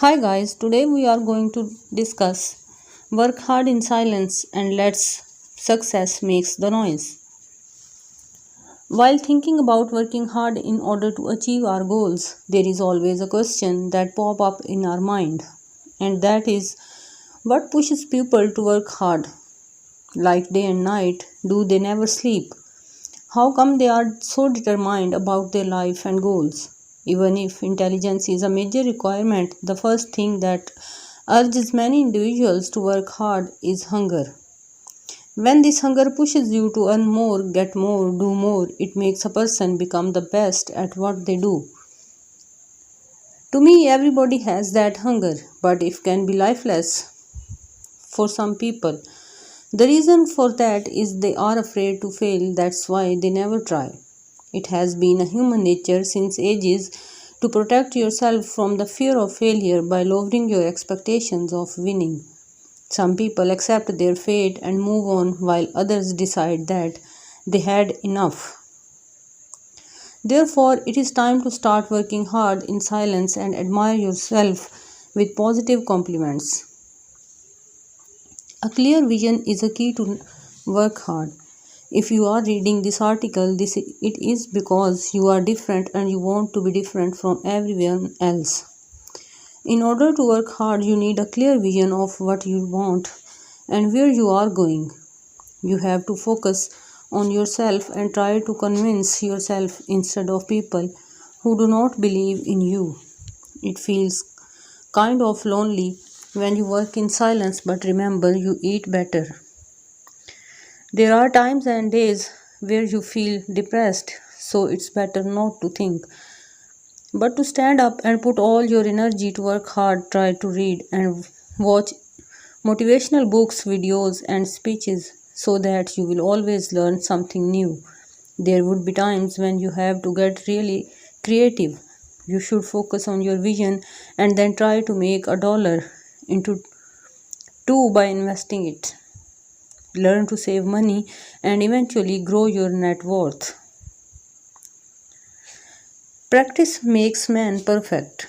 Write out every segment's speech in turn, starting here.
Hi guys, today we are going to discuss work hard in silence and let's success makes the noise. While thinking about working hard in order to achieve our goals, there is always a question that pop up in our mind, and that is what pushes people to work hard like day and night? Do they never sleep? How come they are so determined about their life and goals? Even if intelligence is a major requirement, the first thing that urges many individuals to work hard is hunger. When this hunger pushes you to earn more, get more, do more, it makes a person become the best at what they do. To me, everybody has that hunger, but it can be lifeless for some people. The reason for that is they are afraid to fail, that's why they never try. It has been a human nature since ages to protect yourself from the fear of failure by lowering your expectations of winning. Some people accept their fate and move on while others decide that they had enough. Therefore, it is time to start working hard in silence and admire yourself with positive compliments. A clear vision is a key to work hard. If you are reading this article, it is because you are different and you want to be different from everyone else. In order to work hard, you need a clear vision of what you want and where you are going. You have to focus on yourself and try to convince yourself instead of people who do not believe in you. It feels kind of lonely when you work in silence, but remember, you eat better. There are times and days where you feel depressed, so it's better not to think, but to stand up and put all your energy to work hard. Try to read and watch motivational books, videos, and speeches so that you will always learn something new. There would be times when you have to get really creative. You should focus on your vision and then try to make a dollar into two by investing it. Learn to save money and eventually grow your net worth. Practice makes man perfect.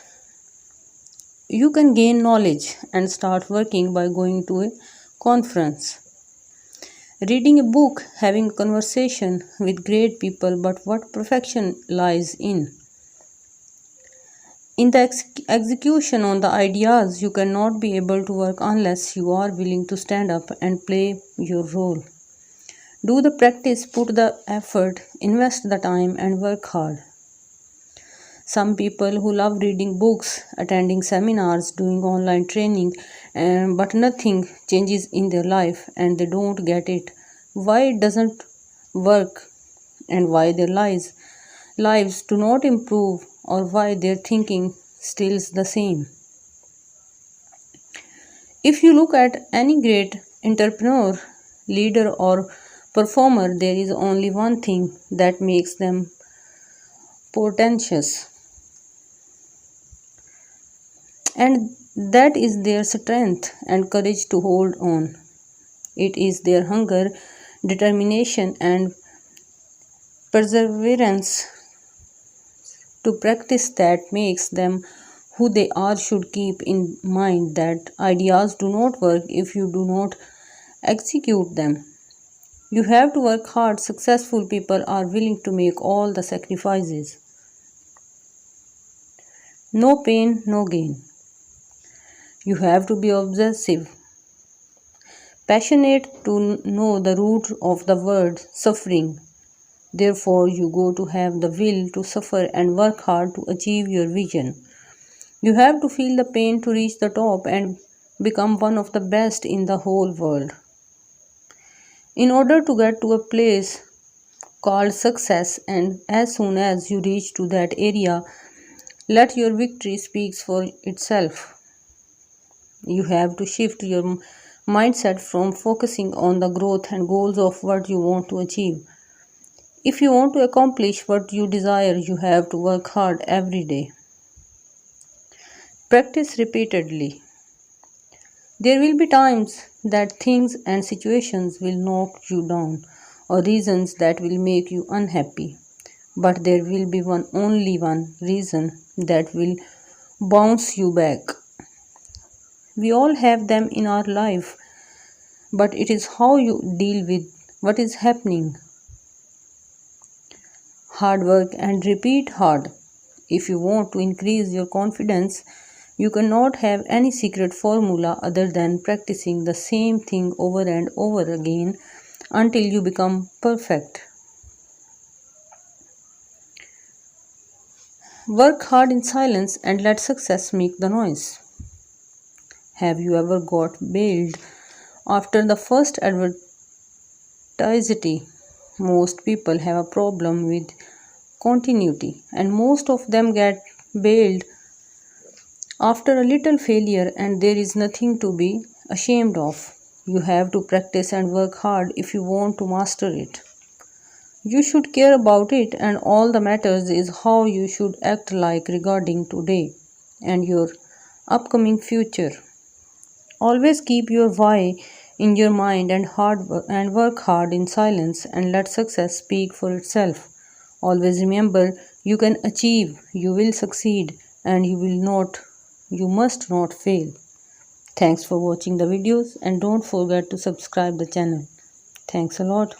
You can gain knowledge and start working by going to a conference, reading a book, having a conversation with great people, but what perfection lies in. In the execution on the ideas, you cannot be able to work unless you are willing to stand up and play your role. Do the practice, put the effort, invest the time, and work hard. Some people who love reading books, attending seminars, doing online training, but nothing changes in their life and they don't get it. Why it doesn't work and why their lives do not improve or why their thinking still is the same. If you look at any great entrepreneur, leader, or performer, there is only one thing that makes them portentous, and that is their strength and courage to hold on. It is their hunger, determination, and perseverance to practice that makes them who they are. Should keep in mind that ideas do not work if you do not execute them. You have to work hard. Successful people are willing to make all the sacrifices. No pain, no gain. You have to be obsessive, passionate to know the root of the word suffering. Therefore, you go to have the will to suffer and work hard to achieve your vision. You have to feel the pain to reach the top and become one of the best in the whole world. In order to get to a place called success, and as soon as you reach to that area, let your victory speak for itself. You have to shift your mindset from focusing on the growth and goals of what you want to achieve. If you want to accomplish what you desire, you have to work hard every day. Practice repeatedly. There will be times that things and situations will knock you down or reasons that will make you unhappy. But there will be only one reason that will bounce you back. We all have them in our life, but it is how you deal with what is happening. Hard work and repeat hard. If you want to increase your confidence, you cannot have any secret formula other than practicing the same thing over and over again until you become perfect. Work hard in silence and let success make the noise. Have you ever got bailed after the first adversity? Most people have a problem with continuity, and most of them get bailed after a little failure, and there is nothing to be ashamed of. You have to practice and work hard if you want to master it. You should care about it, and all that matters is how you should act like regarding today and your upcoming future. Always keep your why in your mind and work hard in silence and let success speak for itself. Always remember you can achieve, you will succeed, and you must not fail. Thanks for watching the videos and don't forget to subscribe the channel. Thanks a lot.